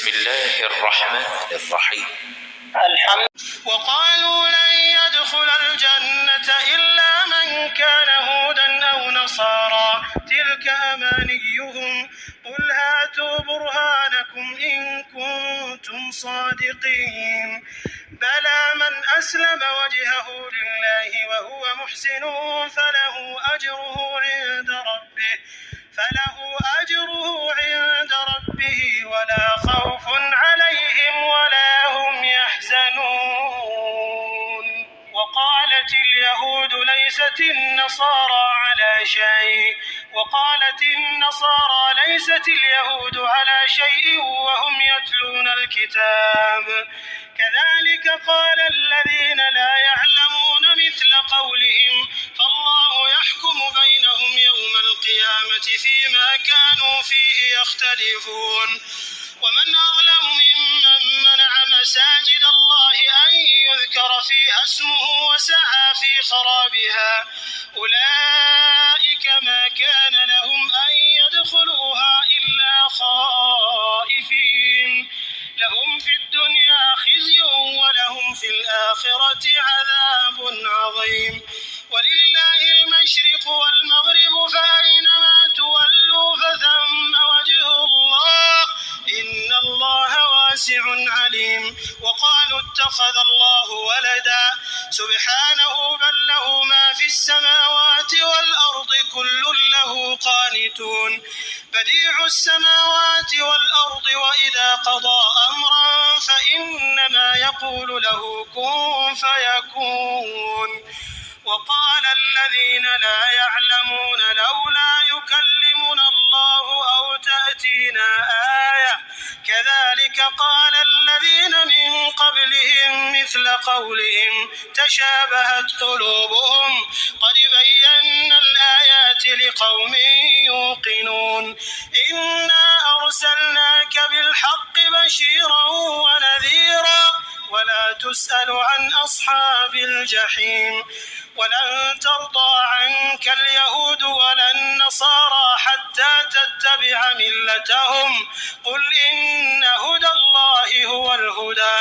بسم الله الرحمن الرحيم. الحمد. وقالوا لن يدخل الجنة إلا من كان هودا أو نصارى تلك أمانيهم قل هاتوا برهانكم إن كنتم صادقين بلى من أسلم وجهه لله وهو محسن فله أجره عند ربه ولا خوف عليهم ولا هم يحزنون. وقالت اليهود ليست اليهود على شيء وهم يتلون الكتاب كذلك قال الذين لا يعلمون مثل قولهم فالله يحكم بينهم يوم القيامة فيما كانوا فيه يختلفون. ومن أظلم ممن منع مساجد الله أن يذكر فيها اسمه وسعى في خرابها أولئك ما كان لهم أن يدخلوها إلا خائفين لهم في الدنيا خزي ولهم في الآخرة عذاب عظيم. ولله المشرق والمغرب فأينما تولوا فثم وجه الله إن الله واسع عليم. وقالوا اتخذ الله ولدا سبحانه بل له ما في السماوات والأرض كل له قانتون بديع السماوات والأرض وإذا قضى أمرا فإنما يقول له كن فيكون. وقال الذين لا يعلمون لولا يكلمنا الله أو تأتينا آية كذلك قال الذين من قبلهم مثل قولهم تشابهت قلوبهم قد بينا الآيات لقوم يوقنون. إنا أرسلناك بالحق بشيرا ونذيرا ولا تسأل عن أصحاب الجحيم. ولن ترضى عنك اليهود ولا النصارى حتى تتبع ملتهم قل إن هدى الله هو الهدى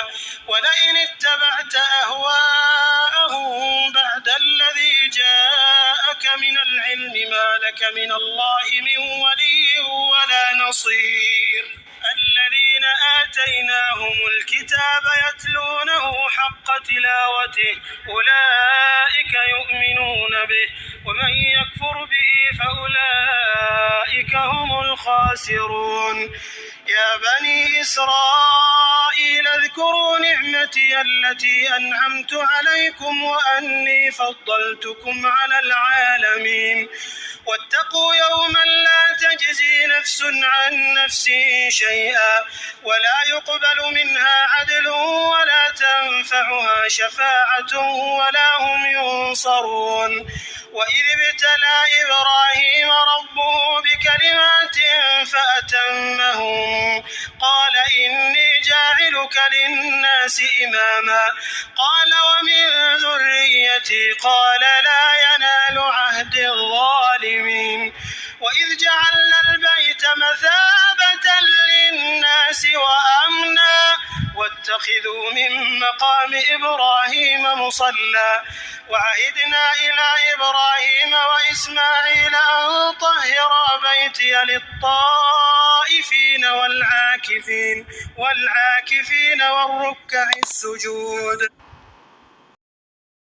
ولئن اتبعت أهواءهم بعد الذي جاءك من العلم ما لك من الله من ولي ولا نصير. الذين آتيناهم الكتاب يتلونه حق تلاوته أولئك يؤمنون به ومن يكفر به فأولئك هم الخاسرون. يا بني إسرائيل اذكروا نعمتي التي أنعمت عليكم وأني فضلتكم على العالمين. واتقوا يوما لا تجزي نفس عن نفس شيئا ولا يقبل منها عدل ولا تنفعها شفاعة ولا هم ينصرون. وإذ ابتلى إبراهيم ربه بكلمات فأتمهم قال إني جاعلك للناس إماما قال ومن ذريتي قال لا ينال عهد الظالمين. وإذ جعلنا البيت مثابة للناس وأمنا واتخذوا من مقام إبراهيم مصلى وعهدنا إلى إبراهيم وإسماعيل أن طهرا بيتي للطائفين والعاكفين والركع السجود.